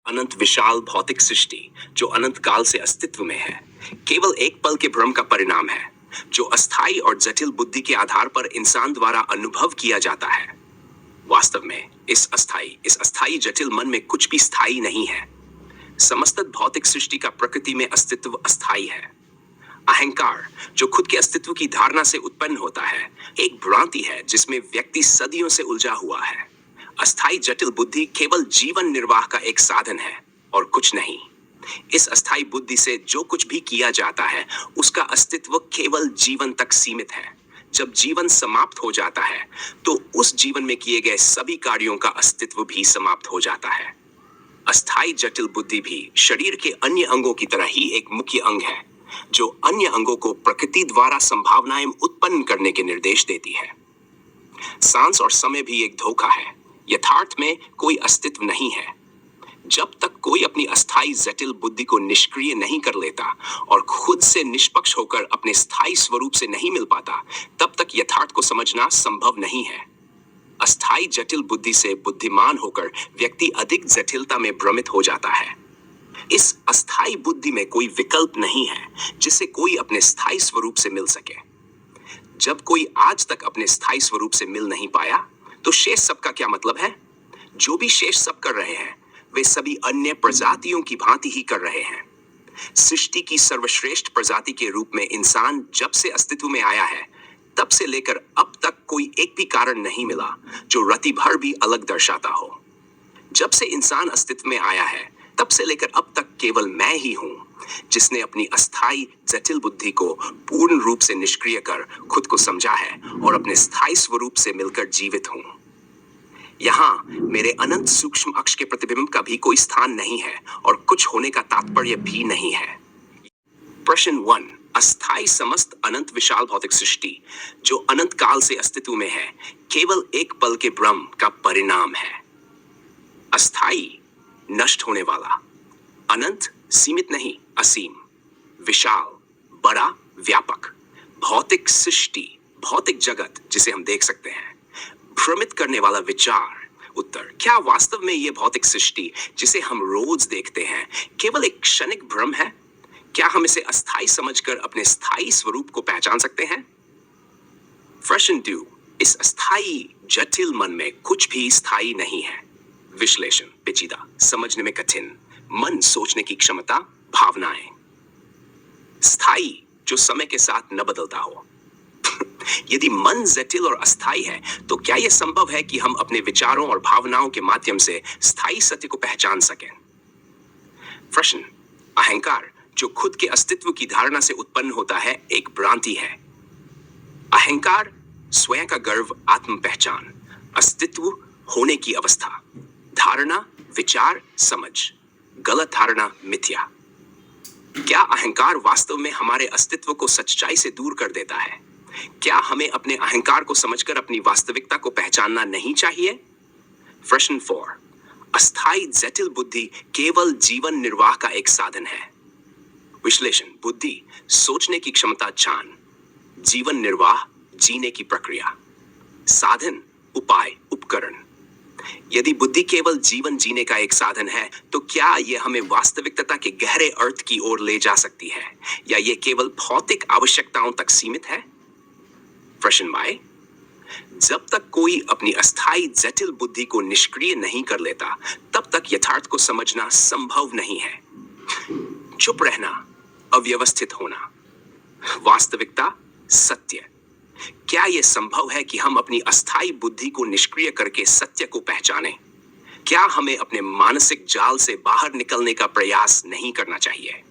अनंत विशाल भौतिक सृष्टि जो अनंत काल से अस्तित्व में है, केवल एक पल के भ्रम का परिणाम है, जो अस्थाई और जटिल बुद्धि के आधार पर इंसान द्वारा अनुभव किया जाता है। वास्तव में इस अस्थाई जटिल मन में कुछ भी स्थायी नहीं है। समस्त भौतिक सृष्टि का प्रकृति में अस्तित्व अस्थाई है। अहंकार, जो खुद के अस्तित्व की धारणा से उत्पन्न होता है, एक भ्रांति है जिसमें व्यक्ति सदियों से उलझा हुआ है। अस्थाई जटिल बुद्धि केवल जीवन निर्वाह का एक साधन है और कुछ नहीं। इस अस्थाई बुद्धि से जो कुछ भी किया जाता है, उसका अस्तित्व केवल जीवन तक सीमित है। जब जीवन समाप्त हो जाता है, तो उस जीवन में किए गए सभी कार्यों का अस्तित्व भी समाप्त हो जाता है। अस्थाई जटिल बुद्धि भी शरीर के अन्य अंगों की तरह ही एक मुख्य अंग है, जो अन्य अंगों को प्रकृति द्वारा संभावनाएं उत्पन्न करने के निर्देश देती है। सांस और समय भी एक धोखा है। यथार्थ में कोई अस्तित्व नहीं है। जब तक कोई अपनी अस्थाई जटिल बुद्धि को निष्क्रिय नहीं कर लेता और खुद से निष्पक्ष होकर अपने स्थायी स्वरूप से नहीं मिल पाता, तब तक यथार्थ को समझना संभव नहीं है। अस्थाई जटिल बुद्धि से बुद्धिमान होकर व्यक्ति अधिक जटिलता में भ्रमित हो जाता है। इस अस्थाई बुद्धि में कोई विकल्प नहीं है जिससे कोई अपने स्थायी स्वरूप से मिल सके। जब कोई आज तक अपने स्थायी स्वरूप से मिल नहीं पाया, तो शेष सब का क्या मतलब है? जो भी शेष सब कर रहे हैं, वे सभी अन्य प्रजातियों की भांति ही कर रहे हैं। सृष्टि की सर्वश्रेष्ठ प्रजाति के रूप में इंसान जब से अस्तित्व में आया है, तब से लेकर अब तक कोई एक भी कारण नहीं मिला जो रति भर भी अलग दर्शाता हो। जब से इंसान अस्तित्व में आया है, तब से लेकर अब तक केवल मैं ही हूं जिसने अपनी अस्थाई जटिल बुद्धि को पूर्ण रूप से निष्क्रिय कर खुद को समझा है और अपने स्थायी स्वरूप से मिलकर जीवित हूं। यहाँ मेरे अनंत सूक्ष्म अक्ष के प्रतिबिंब का भी कोई स्थान नहीं है और कुछ होने का तात्पर्य भी नहीं है। प्रश्न 1। अस्थाई समस्त अनंत विशाल भौतिक सृष्टि जो अनंत काल से अस्तित्व में है, केवल एक पल के भ्रम का परिणाम है। अस्थाई, नष्ट होने वाला। अनंत, सीमित नहीं, असीम। विशाल, बड़ा, व्यापक। भौतिक सृष्टि, भौतिक जगत जिसे हम देख सकते हैं। भ्रमित करने वाला विचार। उत्तर, क्या वास्तव में यह भौतिक सृष्टि जिसे हम रोज देखते हैं केवल एक क्षणिक भ्रम है? क्या हम इसे अस्थाई समझकर अपने स्थायी स्वरूप को पहचान सकते हैं? प्रश्न 2। इस अस्थाई जटिल मन में कुछ भी स्थायी नहीं है। विश्लेषण, पेचीदा, समझने में कठिन। मन, सोचने की क्षमता, भावनाएं। स्थायी, जो समय के साथ न बदलता हो। यदि मन जटिल और अस्थाई है, तो क्या यह संभव है कि हम अपने विचारों और भावनाओं के माध्यम से स्थायी सत्य को पहचान सकें? प्रश्न, अहंकार, जो खुद के अस्तित्व की धारणा से उत्पन्न होता है, एक भ्रांति है। अहंकार, स्वयं का गर्व, आत्म पहचान, अस्तित्व, होने की अवस्था। धारणा, विचार, समझ। गलत धारणा, मिथ्या। क्या अहंकार वास्तव में हमारे अस्तित्व को सच्चाई से दूर कर देता है? क्या हमें अपने अहंकार को समझकर अपनी वास्तविकता को पहचानना नहीं चाहिए? प्रश्न 4। अस्थाई जटिल बुद्धि केवल जीवन निर्वाह का एक साधन है। विश्लेषण, बुद्धि, सोचने की क्षमता, ज्ञान। जीवन निर्वाह, जीने की प्रक्रिया। साधन, उपाय, उपकरण। यदि बुद्धि केवल जीवन जीने का एक साधन है, तो क्या यह हमें वास्तविकता के गहरे अर्थ की ओर ले जा सकती है, या यह केवल भौतिक आवश्यकताओं तक सीमित है? प्रश्न बाय, जब तक कोई अपनी अस्थाई जटिल बुद्धि को निष्क्रिय नहीं कर लेता, तब तक यथार्थ को समझना संभव नहीं है। चुप रहना, अव्यवस्थित होना, वास्तविकता, सत्य। क्या यह संभव है कि हम अपनी अस्थाई बुद्धि को निष्क्रिय करके सत्य को पहचानें? क्या हमें अपने मानसिक जाल से बाहर निकलने का प्रयास नहीं करना चाहिए?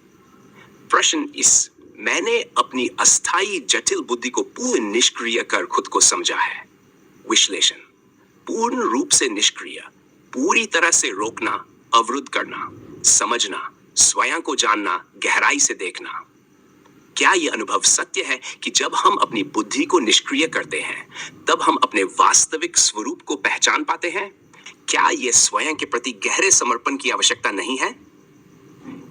प्रश्न इस, मैंने अपनी अस्थाई जटिल बुद्धि को पूर्ण निष्क्रिय कर खुद को समझा है। विश्लेषण, पूर्ण रूप से निष्क्रिय, पूरी तरह से रोकना, अवरुद्ध करना, समझना, स्वयं को जानना, गहराई से देखना। क्या यह अनुभव सत्य है कि जब हम अपनी बुद्धि को निष्क्रिय करते हैं, तब हम अपने वास्तविक स्वरूप को पहचान पाते हैं? क्या यह स्वयं के प्रति गहरे समर्पण की आवश्यकता नहीं है?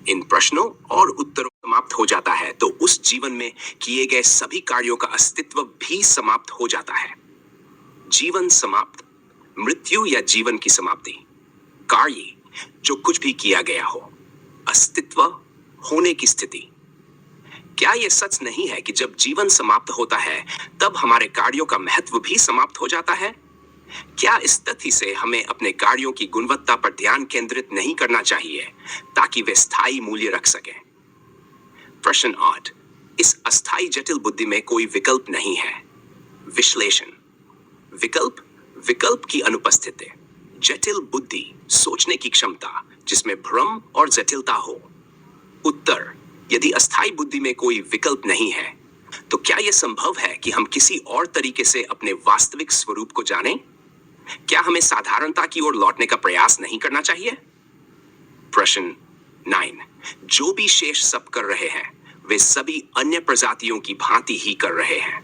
इन प्रश्नों और उत्तरों समाप्त हो जाता है, तो उस जीवन में किए गए सभी कार्यों का अस्तित्व भी समाप्त हो जाता है। जीवन समाप्त, मृत्यु या जीवन की समाप्ति। कार्य, जो कुछ भी किया गया हो। अस्तित्व, होने की स्थिति। क्या यह सच नहीं है कि जब जीवन समाप्त होता है तब हमारे कार्यों का महत्व भी समाप्त हो जाता है? क्या इस तथ्य से हमें अपने कार्यों की गुणवत्ता पर ध्यान केंद्रित नहीं करना चाहिए ताकि वे स्थायी मूल्य रख सकें? प्रश्न 8। इस अस्थायी जटिल बुद्धि में कोई विकल्प नहीं है। विश्लेषण। विकल्प की अनुपस्थिति। जटिल बुद्धि, सोचने की क्षमता जिसमें भ्रम और जटिलता हो। उत्तर। यदि अस्थायी बुद्धि में कोई विकल्प नहीं है तो क्या यह संभव है कि हम किसी और तरीके से अपने वास्तविक स्वरूप को जानें? क्या हमें साधारणता की ओर लौटने का प्रयास नहीं करना चाहिए? प्रश्न 9। जो भी शेष सब कर रहे हैं वे सभी अन्य प्रजातियों की भांति ही कर रहे हैं।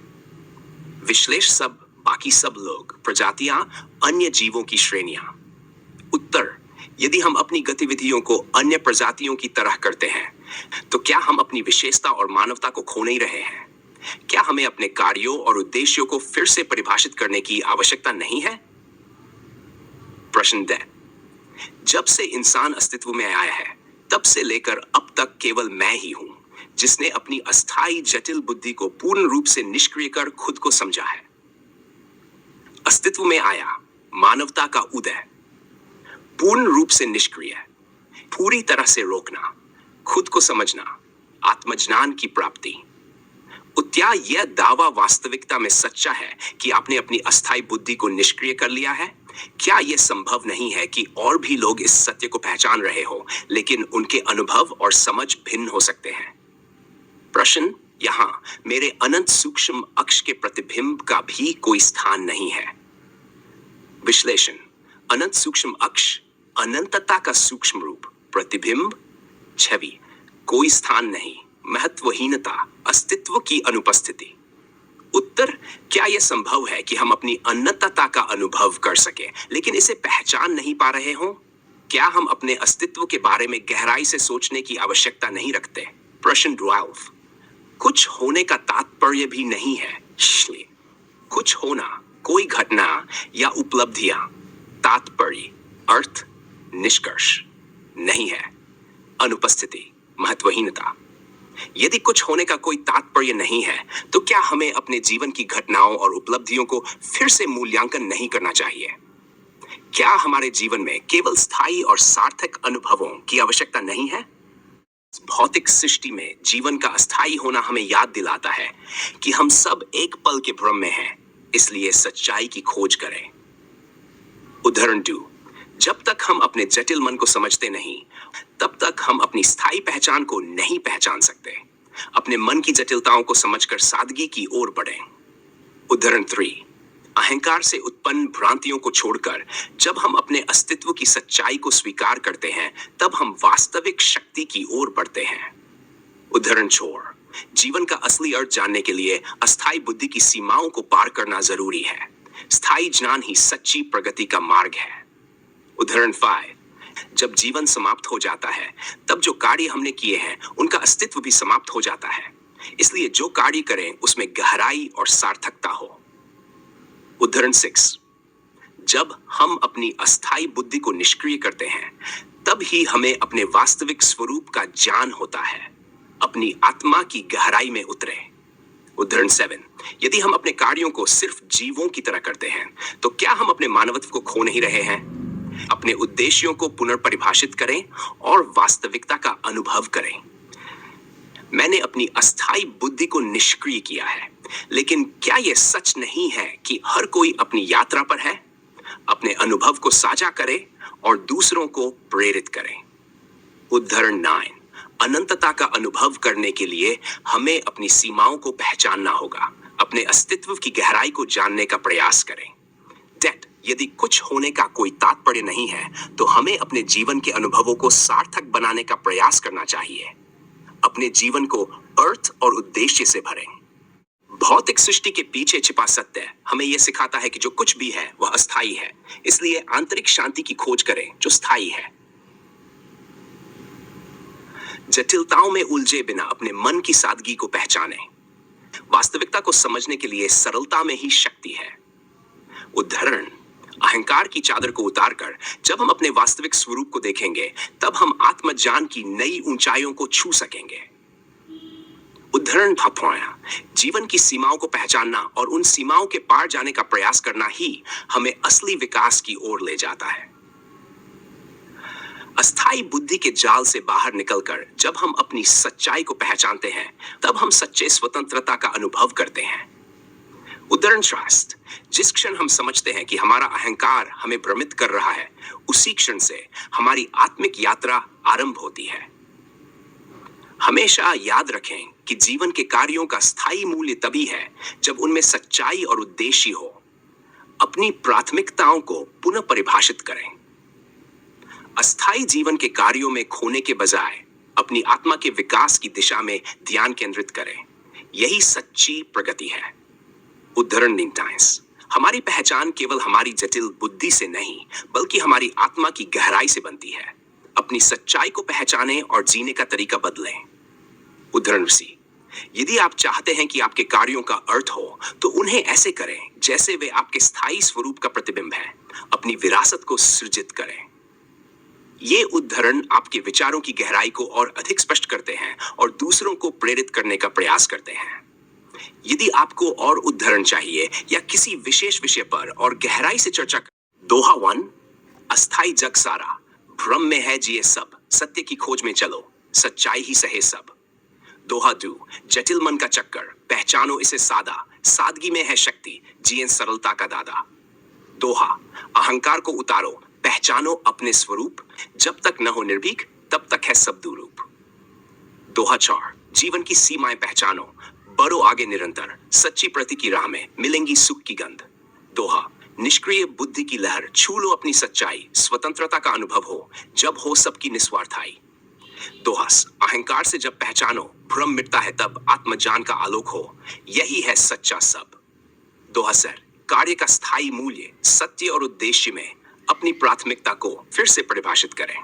विश्लेष सब, बाकी सब लोग, प्रजातियां, अन्य जीवों की श्रेणियां। उत्तर। यदि हम अपनी गतिविधियों को अन्य प्रजातियों की तरह करते हैं तो क्या हम अपनी विशेषता और मानवता को खो नहीं रहे हैं? क्या हमें अपने कार्यों और उद्देश्यों को फिर से परिभाषित करने की आवश्यकता नहीं है? प्रश्न 10। जब से इंसान अस्तित्व में आया है तब से लेकर अब तक केवल मैं ही हूं जिसने अपनी अस्थायी जटिल बुद्धि को पूर्ण रूप से निष्क्रिय कर खुद को समझा है। अस्तित्व में आया, मानवता का उदय। पूर्ण रूप से निष्क्रिय, पूरी तरह से रोकना, खुद को समझना, आत्मज्ञान की प्राप्ति। क्या यह दावा वास्तविकता में सच्चा है कि आपने अपनी अस्थायी बुद्धि को निष्क्रिय कर लिया है? क्या यह संभव नहीं है कि और भी लोग इस सत्य को पहचान रहे हो लेकिन उनके अनुभव और समझ भिन्न हो सकते हैं? प्रश्न। यहां मेरे अनंत सूक्ष्म अक्ष के प्रतिबिंब का भी कोई स्थान नहीं है। विश्लेषण। अनंत सूक्ष्म अक्ष, अनंतता का सूक्ष्म रूप, प्रतिबिंब, छवि। कोई स्थान नहीं, महत्वहीनता, अस्तित्व की अनुपस्थिति। उत्तर। क्या यह संभव है कि हम अपनी अनंतता का अनुभव कर सके लेकिन इसे पहचान नहीं पा रहे हों? क्या हम अपने अस्तित्व के बारे में गहराई से सोचने की आवश्यकता नहीं रखते? प्रश्न 12। कुछ होने का तात्पर्य भी नहीं है। कुछ होना, कोई घटना या उपलब्धियां, तात्पर्य, अर्थ, निष्कर्ष नहीं है। अनुपस्थिति, महत्वहीनता। यदि कुछ होने का कोई तात्पर्य नहीं है तो क्या हमें अपने जीवन की घटनाओं और उपलब्धियों को फिर से मूल्यांकन नहीं करना चाहिए? क्या हमारे जीवन में केवल स्थायी और सार्थक अनुभवों की आवश्यकता नहीं है? भौतिक सृष्टि में जीवन का अस्थायी होना हमें याद दिलाता है कि हम सब एक पल के भ्रम में हैं, इसलिए सच्चाई की खोज करें। उदाहरण 2। जब तक हम अपने जटिल मन को समझते नहीं तब तक हम अपनी स्थायी पहचान को नहीं पहचान सकते। अपने मन की जटिलताओं को समझकर सादगी की ओर बढ़ें। उदाहरण 3। अहंकार से उत्पन्न भ्रांतियों को छोड़कर जब हम अपने अस्तित्व की सच्चाई को स्वीकार करते हैं तब हम वास्तविक शक्ति की ओर बढ़ते हैं। उदाहरण 4। जीवन का असली अर्थ जानने के लिए अस्थायी बुद्धि की सीमाओं को पार करना जरूरी है। स्थायी ज्ञान ही सच्ची प्रगति का मार्ग है। उदाहरण 5। जब जीवन समाप्त हो जाता है तब जो कार्य हमने किए हैं उनका अस्तित्व भी समाप्त हो जाता है, इसलिए जो कार्य करें उसमें गहराई और सार्थकता हो। उदाहरण 6। जब हम अपनी अस्थायी बुद्धि को निष्क्रिय करते हैं तब ही हमें अपने वास्तविक स्वरूप का ज्ञान होता है। अपनी आत्मा की गहराई में उतरे। उदाहरण 7। यदि हम अपने कार्यों को सिर्फ जीवों की तरह करते हैं तो क्या हम अपने मानवत्व को खो नहीं रहे हैं? अपने उद्देश्यों को पुनर्परिभाषित करें और वास्तविकता का अनुभव करें। मैंने अपनी अस्थायी बुद्धि को निष्क्रिय किया है, लेकिन क्या यह सच नहीं है कि हर कोई अपनी यात्रा पर है? अपने अनुभव को साझा करें और दूसरों को प्रेरित करें। उदाहरण 9। अनंतता का अनुभव करने के लिए हमें अपनी सीमाओं को पहचानना होगा। अपने अस्तित्व की गहराई को जानने का प्रयास करें। डेट। यदि कुछ होने का कोई तात्पर्य नहीं है तो हमें अपने जीवन के अनुभवों को सार्थक बनाने का प्रयास करना चाहिए। अपने जीवन को अर्थ और उद्देश्य से भरें। भौतिक सृष्टि के पीछे छिपा सत्य हमें यह सिखाता है कि जो कुछ भी है वह अस्थायी है, इसलिए आंतरिक शांति की खोज करें जो स्थायी है। जटिलताओं में उलझे बिना अपने मन की सादगी को पहचानें। वास्तविकता को समझने के लिए सरलता में ही शक्ति है। उदाहरण। अहंकार की चादर को उतारकर जब हम अपने वास्तविक स्वरूप को देखेंगे, तब हम आत्मज्ञान की नई ऊंचाइयों को छू सकेंगे। उदाहरण भापवाया, जीवन की सीमाओं को पहचानना और उन सीमाओं के पार जाने का प्रयास करना ही हमें असली विकास की ओर ले जाता है। अस्थाई बुद्धि के जाल से बाहर निकलकर जब हम अपनी सच्चाई को पहचानते हैं, तब हम सच्चे स्वतंत्रता का अनुभव करते हैं। उदाहरण ट्रस्ट, जिस क्षण हम समझते हैं कि हमारा अहंकार हमें भ्रमित कर रहा है, उसी क्षण से हमारी आत्मिक यात्रा आरंभ होती है। हमेशा याद रखें कि जीवन के कार्यों का स्थायी मूल्य तभी है जब उनमें सच्चाई और उद्देश्य हो। अपनी प्राथमिकताओं को पुनः परिभाषित करें। अस्थाई जीवन के कार्यों में खोने के बजाय अपनी आत्मा के विकास की दिशा में ध्यान केंद्रित करें। यही सच्ची प्रगति है। उदाहरण नींटाइंस, हमारी पहचान केवल हमारी जटिल बुद्धि से नहीं, बल्कि हमारी आत्मा की गहराई से बनती है। अपनी सच्चाई को पहचानें और जीने का तरीका बदलें। उदाहरण सी, यदि आप चाहते हैं कि आपके कार्यों का अर्थ हो, तो उन्हें ऐसे करें जैसे वे आपके स्थायी स्वरूप का प्रतिबिंब है। अपनी विरासत को सृजित करें। ये उदाहरण आपके विचारों की गहराई को और अधिक स्पष्ट करते हैं और दूसरों को प्रेरित करने का प्रयास करते हैं। यदि आपको और उदाहरण चाहिए या किसी विशेष विषय पर और गहराई से चर्चा कर, दोहा 1, अस्थाई जग सारा, भ्रम में है जिए सब, सत्य की खोज में चलो, सच्चाई ही सहे सब। दोहा 2, जटिल मन का चक्कर, पहचानो इसे सादा, सादगी में है शक्ति, जिए सरलता का दादा। दोहा, अहंकार को उतारो, पहचानो अपने स्वरूप, जब तक न हो निर्भीक तब तक है सब दुरूप। दोहा 4, जीवन की सीमाएं पहचानो, बढ़ो आगे निरंतर, सच्ची प्रति की राह में मिलेंगी सुख की गंध। दोहा, निष्क्रिय बुद्धि की लहर, छू लो अपनी सच्चाई, स्वतंत्रता का अनुभव हो, जब हो सबकी निस्वार्थाई। दोहा, अहंकार से जब पहचानो, भ्रम मिटता है तब आत्मज्ञान का आलोक हो, यही है सच्चा सब। दोहा सर, कार्य का स्थायी मूल्य, सत्य और उद्देश्य में अपनी प्राथमिकता को फिर से परिभाषित करें।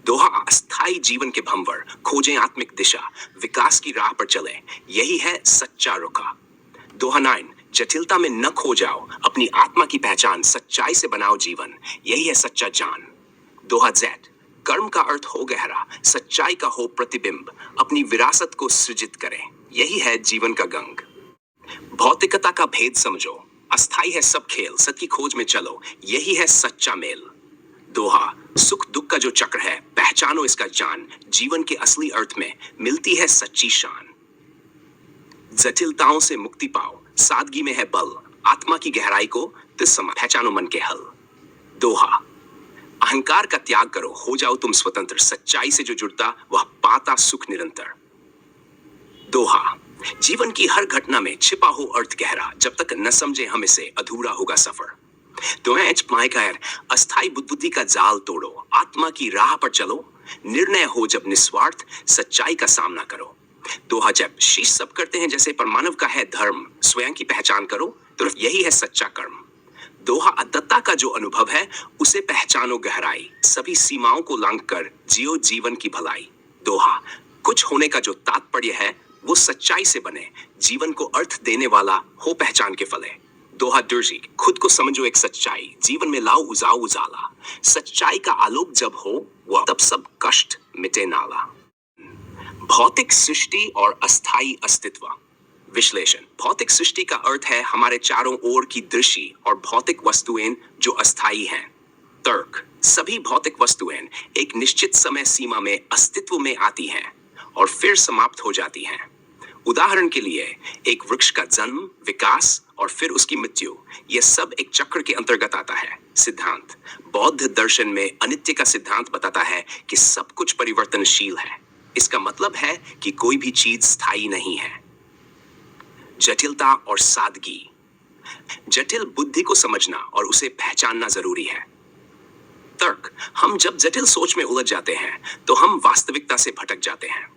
दोहा, अस्थाई जीवन के भंवर, खोजें आत्मिक दिशा, विकास की राह पर चलें, यही है सच्चा रुखा। दोहा 9, जटिलता में न खो जाओ, अपनी आत्मा की पहचान, सच्चाई से बनाओ जीवन, यही है सच्चा जान। दोहा Z, कर्म का अर्थ हो गहरा, सच्चाई का हो प्रतिबिंब, अपनी विरासत को सृजित करें, यही है जीवन का गंग। भौतिकता का भेद समझो, अस्थाई है सब खेल, सत्य की खोज में चलो, यही है सच्चा मेल। दोहा, सुख दुख का जो चक्र है, पहचानो इसका जान, जीवन के असली अर्थ में मिलती है सच्ची शान। जटिलताओं से मुक्ति पाओ, सादगी में है बल, आत्मा की गहराई को पहचानो मन के हल। दोहा, अहंकार का त्याग करो, हो जाओ तुम स्वतंत्र, सच्चाई से जो जुड़ता वह पाता सुख निरंतर। दोहा, जीवन की हर घटना में छिपा हो अर्थ गहरा, जब तक न समझे हम इसे अधूरा होगा सफर। तो अस्थाई बुद्धि का जाल तोड़ो, आत्मा की राह पर चलो, निर्णय हो जब निस्वार्थ, सच्चाई का सामना करो। दोहा, जब शीश सब करते हैं जैसे, पर मानव का है धर्म, स्वयं की पहचान करो, तो यही है सच्चा कर्म। दोहा, अदत्ता का जो अनुभव है उसे पहचानो गहराई, सभी सीमाओं को लांघ कर जियो जीवन की भलाई। दोहा, कुछ होने का जो तात्पर्य है वो सच्चाई से बने, जीवन को अर्थ देने वाला हो पहचान के फले। दोहा दुर्जी, खुद को समझो एक सच्चाई, जीवन में लाओ उजाओ उजाला, सच्चाई का आलोक जब हो वह तब सब कष्ट मिटे नाला। भौतिक सृष्टि और अस्थाई अस्तित्व। विश्लेषण, भौतिक सृष्टि का अर्थ है हमारे चारों ओर की दृश्य और भौतिक वस्तुएं जो अस्थाई हैं। तर्क, सभी भौतिक वस्तुएं एक निश्चित समय सीमा में अस्तित्व में आती हैं और फिर समाप्त हो जाती हैं। उदाहरण के लिए, एक वृक्ष का जन्म, विकास और फिर उसकी मृत्यु, यह सब एक चक्र के अंतर्गत आता है। सिद्धांत, बौद्ध दर्शन में अनित्य का सिद्धांत बताता है कि सब कुछ परिवर्तनशील है। इसका मतलब है कि कोई भी चीज स्थायी नहीं है। जटिलता और सादगी, जटिल बुद्धि को समझना और उसे पहचानना जरूरी है। तर्क, हम जब जटिल सोच में उलझ जाते हैं तो हम वास्तविकता से भटक जाते हैं।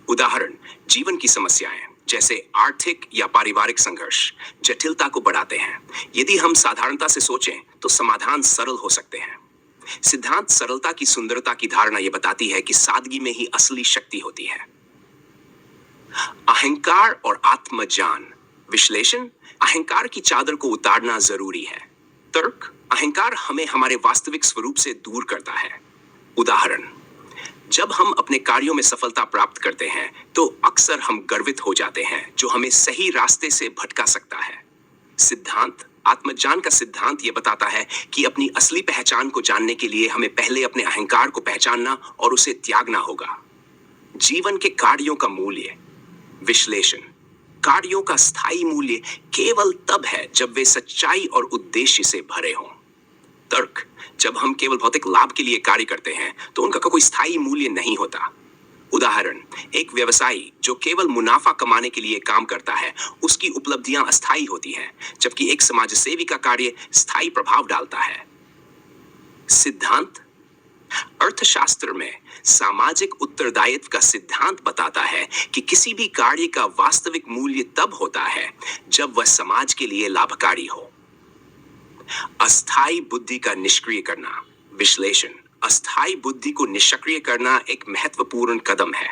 उदाहरण, जीवन की समस्याएं जैसे आर्थिक या पारिवारिक संघर्ष जटिलता को बढ़ाते हैं। यदि हम साधारणता से सोचें तो समाधान सरल हो सकते हैं। सिद्धांत सरलता की सुंदरता की धारणा यह बताती है कि सादगी में ही असली शक्ति होती है। अहंकार और आत्मज्ञान। विश्लेषण, अहंकार की चादर को उतारना जरूरी है। तर्क, अहंकार हमें हमारे वास्तविक स्वरूप से दूर करता है। उदाहरण, जब हम अपने कार्यों में सफलता प्राप्त करते हैं तो अक्सर हम गर्वित हो जाते हैं, जो हमें सही रास्ते से भटका सकता है। सिद्धांत आत्मज्ञान का सिद्धांत यह बताता है कि अपनी असली पहचान को जानने के लिए हमें पहले अपने अहंकार को पहचानना और उसे त्यागना होगा। जीवन के कार्यों का मूल्य विश्लेषण। कार्यों का स्थायी मूल्य केवल तब है जब वे सच्चाई और उद्देश्य से भरे हों। तर्क, जब हम केवल भौतिक लाभ के लिए कार्य करते हैं तो उनका कोई स्थायी मूल्य नहीं होता। उदाहरण, एक व्यवसायी जो केवल मुनाफा कमाने के लिए काम करता है, उसकी उपलब्धियां अस्थायी होती हैं, जबकि एक समाजसेवी का कार्य स्थायी प्रभाव डालता है। सिद्धांत अर्थशास्त्र में सामाजिक उत्तरदायित्व का सिद्धांत बताता है कि किसी भी कार्य का वास्तविक मूल्य तब होता है जब वह समाज के लिए लाभकारी हो। अस्थायी बुद्धि का निष्क्रिय करना विश्लेषण। अस्थायी बुद्धि को निष्क्रिय करना एक महत्वपूर्ण कदम है।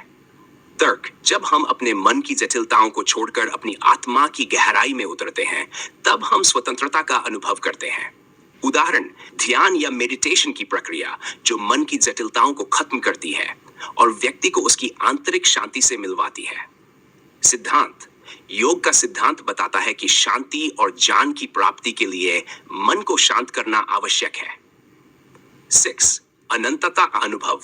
तर्क, जब हम अपने मन की जटिलताओं को छोड़कर अपनी आत्मा की गहराई में उतरते हैं, तब हम स्वतंत्रता का अनुभव करते हैं। उदाहरण, ध्यान या मेडिटेशन की प्रक्रिया जो मन की जटिलताओं को खत्म करती है और व्यक्ति को उसकी आंतरिक शांति से मिलवाती है। सिद्धांत योग का सिद्धांत बताता है कि शांति और ज्ञान की प्राप्ति के लिए मन को शांत करना आवश्यक है। 6. अनंतता का अनुभव।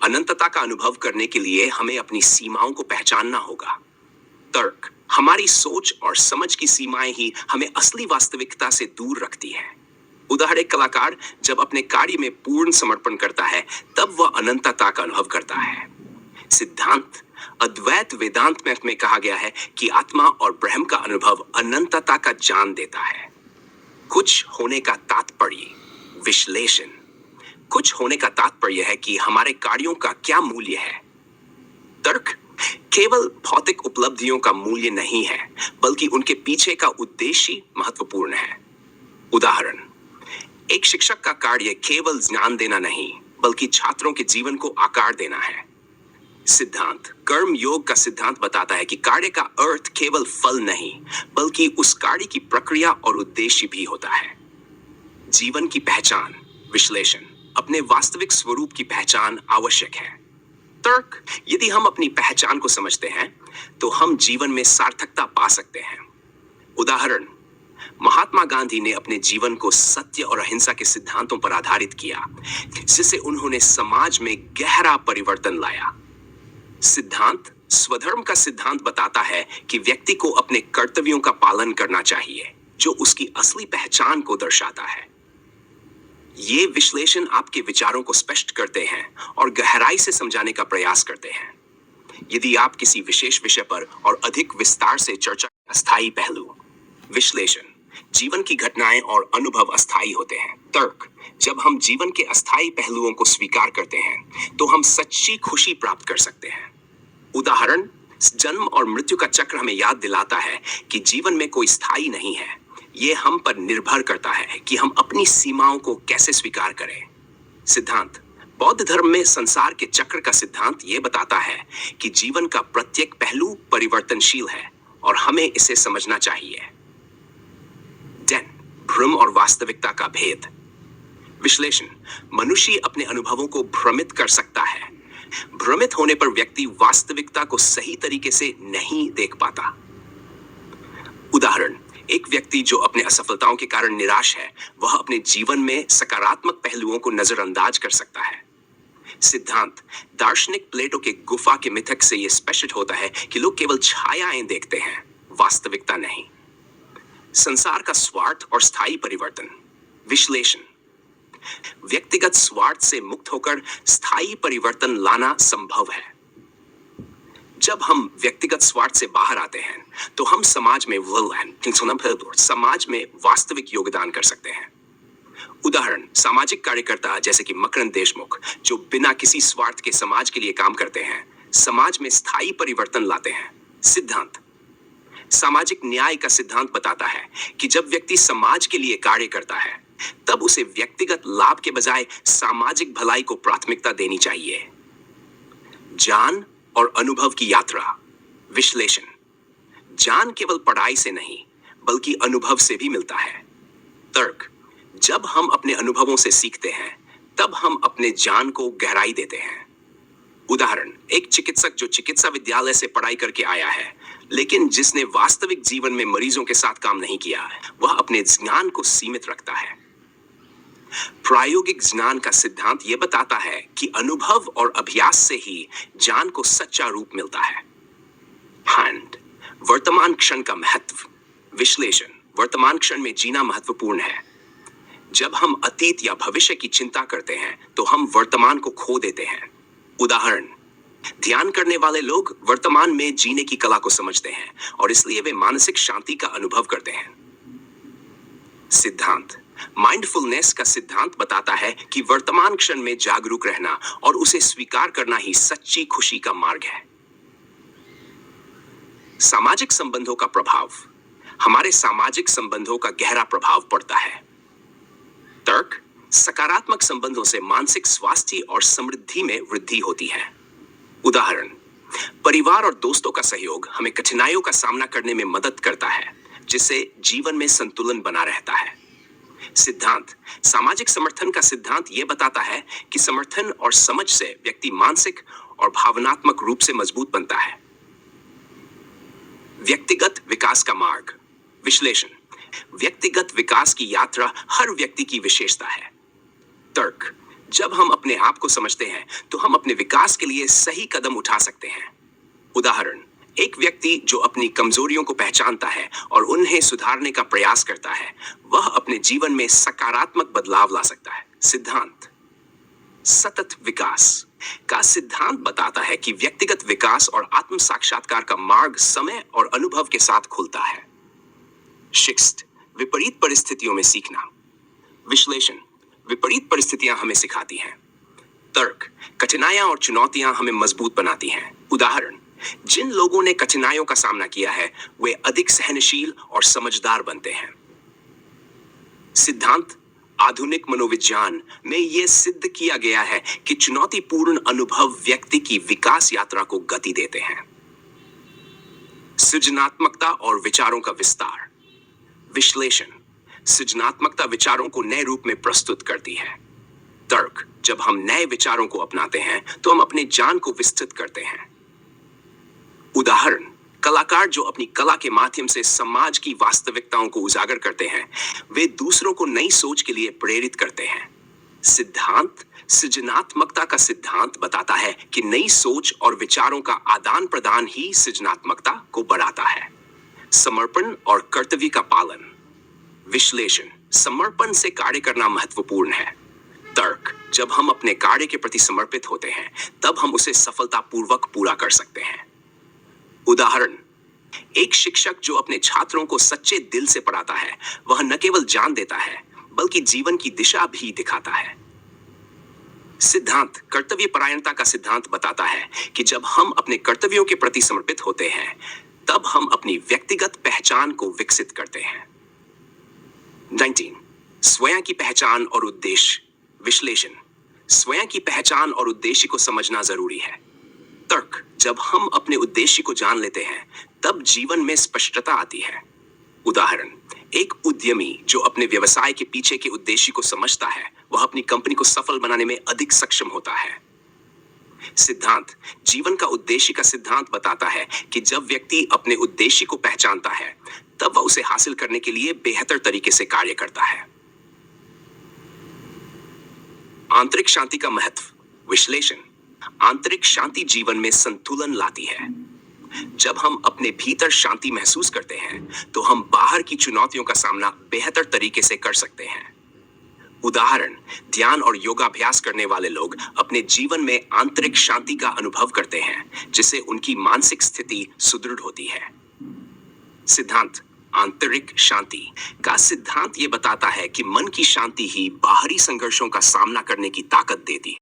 अनंतता का अनुभव करने के लिए हमें अपनी सीमाओं को पहचानना होगा। तर्क, हमारी सोच और समझ की सीमाएं ही हमें असली वास्तविकता से दूर रखती हैं। उदाहरण, एक कलाकार जब अपने कार्य में पूर्ण समर्पण करता है तब वह अनंतता का अनुभव करता है। सिद्धांत अद्वैत वेदांत में कहा गया है कि आत्मा और ब्रह्म का अनुभव अनंतता का ज्ञान देता है। कुछ होने का तात्पर्य विश्लेषण। कुछ होने का तात्पर्य है कि हमारे कार्यों का क्या मूल्य है। तर्क, केवल भौतिक उपलब्धियों का मूल्य नहीं है, बल्कि उनके पीछे का उद्देश्य महत्वपूर्ण है। उदाहरण, एक शिक्षक का कार्य केवल ज्ञान देना नहीं, बल्कि छात्रों के जीवन को आकार देना है। सिद्धांत कर्म योग का सिद्धांत बताता है कि कार्य का अर्थ केवल फल नहीं, बल्कि उस कार्य की प्रक्रिया और उद्देश्य भी होता है। जीवन की पहचान विश्लेषण। अपने वास्तविक स्वरूप की पहचान आवश्यक है। तर्क, यदि हम अपनी पहचान को समझते हैं तो हम जीवन में सार्थकता पा सकते हैं। उदाहरण, महात्मा गांधी ने अपने जीवन को सत्य और अहिंसा के सिद्धांतों पर आधारित किया, जिससे उन्होंने समाज में गहरा परिवर्तन लाया। सिद्धांत स्वधर्म का सिद्धांत बताता है कि व्यक्ति को अपने कर्तव्यों का पालन करना चाहिए, जो उसकी असली पहचान को दर्शाता है। ये विश्लेषण आपके विचारों को स्पष्ट करते हैं और गहराई से समझाने का प्रयास करते हैं। यदि आप किसी विशेष विषय पर और अधिक विस्तार से चर्चा। अस्थायी पहलू विश्लेषण। जीवन की घटनाएं और अनुभव अस्थायी होते हैं। तर्क, जब हम जीवन के अस्थायी पहलुओं को स्वीकार करते हैं तो हम सच्ची खुशी प्राप्त कर सकते हैं। उदाहरण, जन्म और मृत्यु का चक्र हमें याद दिलाता है कि जीवन में कोई स्थायी नहीं है। ये हम पर निर्भर करता है कि हम अपनी सीमाओं को कैसे स्वीकार करें। सिद्धांत बौद्ध धर्म में संसार के चक्र का सिद्धांत ये बताता है कि जीवन का प्रत्येक पहलू परिवर्तनशील है और हमें इसे समझना चाहिए। भ्रम और वास्तविकता का भेद विश्लेषण। मनुष्य अपने अनुभवों को भ्रमित कर सकता है। भ्रमित होने पर व्यक्ति वास्तविकता को सही तरीके से नहीं देख पाता। उदाहरण, एक व्यक्ति जो अपने असफलताओं के कारण निराश है, वह अपने जीवन में सकारात्मक पहलुओं को नजरअंदाज कर सकता है। सिद्धांत दार्शनिक प्लेटो के गुफा के मिथक से यह स्पष्ट होता है कि लोग केवल छायाएं देखते हैं, वास्तविकता नहीं। संसार का स्वार्थ और स्थायी परिवर्तन विश्लेषण। व्यक्तिगत स्वार्थ से मुक्त होकर स्थायी परिवर्तन लाना संभव है। जब हम व्यक्तिगत स्वार्थ से बाहर आते हैं तो हम समाज में वास्तविक योगदान कर सकते हैं। उदाहरण, सामाजिक कार्यकर्ता जैसे कि मकरंद देशमुख, जो बिना किसी स्वार्थ के समाज के लिए काम करते हैं, समाज में स्थायी परिवर्तन लाते हैं। सिद्धांत सामाजिक न्याय का सिद्धांत बताता है कि जब व्यक्ति समाज के लिए कार्य करता है, तब उसे व्यक्तिगत लाभ के बजाय सामाजिक भलाई को प्राथमिकता देनी चाहिए। ज्ञान और अनुभव की यात्रा विश्लेषण। ज्ञान केवल पढ़ाई से नहीं, बल्कि अनुभव से भी मिलता है। तर्क जब हम अपने अनुभवों से सीखते हैं, तब हम अपने ज्ञान को गहराई देते हैं। उदाहरण, एक चिकित्सक जो चिकित्सा विद्यालय से पढ़ाई करके आया है, लेकिन जिसने वास्तविक जीवन में मरीजों के साथ काम नहीं किया, वह अपने ज्ञान को सीमित रखता है। प्रायोगिक ज्ञान का सिद्धांत यह बताता है कि अनुभव और अभ्यास से ही ज्ञान को सच्चा रूप मिलता है। हैंड, वर्तमान क्षण का महत्व। विश्लेषण, वर्तमान क्षण में जीना महत्वपूर्ण है। जब हम अतीत या भविष्य की चिंता करते हैं, तो हम वर्तमान को खो देते हैं। उदाहरण, ध्यान करने वाले लोग वर्तमान में जीने की कला को समझते हैं और इसलिए वे मानसिक शांति का अनुभव करते हैं। सिद्धांत, माइंडफुलनेस का सिद्धांत बताता है कि वर्तमान क्षण में जागरूक रहना और उसे स्वीकार करना ही सच्ची खुशी का मार्ग है। सामाजिक संबंधों का प्रभाव। हमारे सामाजिक संबंधों का गहरा प्रभाव पड़ता है। तर्क, सकारात्मक संबंधों से मानसिक स्वास्थ्य और समृद्धि में वृद्धि होती है। उदाहरण, परिवार और दोस्तों का सहयोग हमें कठिनाइयों का सामना करने में मदद करता है, जिससे जीवन में संतुलन बना रहता है। सिद्धांत, सामाजिक समर्थन का सिद्धांत यह बताता है कि समर्थन और समझ से व्यक्ति मानसिक और भावनात्मक रूप से मजबूत बनता है। व्यक्तिगत विकास का मार्ग। विश्लेषण, व्यक्तिगत विकास की यात्रा हर व्यक्ति की विशेषता है। तर्क, जब हम अपने आप को समझते हैं, तो हम अपने विकास के लिए सही कदम उठा सकते हैं। उदाहरण, एक व्यक्ति जो अपनी कमजोरियों को पहचानता है और उन्हें सुधारने का प्रयास करता है, वह अपने जीवन में सकारात्मक बदलाव ला सकता है। सिद्धांत, सतत विकास का सिद्धांत बताता है कि व्यक्तिगत विकास और आत्म साक्षात्कार का मार्ग समय और अनुभव के साथ खुलता है। शिक्षित, विपरीत परिस्थितियों में सीखना। विश्लेषण, विपरीत परिस्थितियां हमें सिखाती हैं। तर्क, कठिनाइयां और चुनौतियां हमें मजबूत बनाती हैं। उदाहरण, जिन लोगों ने कठिनाइयों का सामना किया है, वे अधिक सहनशील और समझदार बनते हैं। सिद्धांत, आधुनिक मनोविज्ञान में यह सिद्ध किया गया है कि चुनौतीपूर्ण अनुभव व्यक्ति की विकास यात्रा को गति देते हैं। सृजनात्मकता और विचारों का विस्तार। विश्लेषण, सृजनात्मकता विचारों को नए रूप में प्रस्तुत करती है। तर्क, जब हम नए विचारों को अपनाते हैं, तो हम अपने ज्ञान को विस्तृत करते हैं। उदाहरण, कलाकार जो अपनी कला के माध्यम से समाज की वास्तविकताओं को उजागर करते हैं, वे दूसरों को नई सोच के लिए प्रेरित करते हैं। सिद्धांत, सृजनात्मकता का सिद्धांत बताता है कि नई सोच और विचारों का आदान प्रदान ही सृजनात्मकता को बढ़ाता है। समर्पण और कर्तव्य का पालन। विश्लेषण, समर्पण से कार्य करना महत्वपूर्ण है। तर्क, जब हम अपने कार्य के प्रति समर्पित होते हैं, तब हम उसे सफलतापूर्वक पूरा कर सकते हैं। उदाहरण, एक शिक्षक जो अपने छात्रों को सच्चे दिल से पढ़ाता है, वह न केवल ज्ञान देता है, बल्कि जीवन की दिशा भी दिखाता है। सिद्धांत, कर्तव्य परायणता का सिद्धांत बताता है कि जब हम अपने कर्तव्यों के प्रति समर्पित होते हैं, तब हम अपनी व्यक्तिगत पहचान को विकसित करते हैं। 19. स्वयं की पहचान और उद्देश्य। विश्लेषण, स्वयं की पहचान और उद्देश्य को समझना जरूरी है। तर्क, जब हम अपने उद्देश्य को जान लेते हैं, तब जीवन में स्पष्टता आती है। उदाहरण, एक उद्यमी जो अपने व्यवसाय के पीछे के उद्देश्य को समझता है, वह अपनी कंपनी को सफल बनाने में अधिक सक्षम होता है। सिद्धांत, जीवन का उद्देश्य का सिद्धांत बताता है कि जब व्यक्ति अपने उद्देश्य को पहचानता है, तब वह उसे हासिल करने के लिए बेहतर तरीके से कार्य करता है। आंतरिक शांति का महत्व। विश्लेषण, आंतरिक शांति जीवन में संतुलन लाती है। जब हम अपने भीतर शांति महसूस करते हैं, तो हम बाहर की चुनौतियों का सामना बेहतर तरीके से कर सकते हैं। उदाहरण, ध्यान और योगाभ्यास करने वाले लोग अपने जीवन में आंतरिक शांति का अनुभव करते हैं, जिससे उनकी मानसिक स्थिति सुदृढ़ होती है। सिद्धांत, आंतरिक शांति का सिद्धांत यह बताता है कि मन की शांति ही बाहरी संघर्षों का सामना करने की ताकत देती है।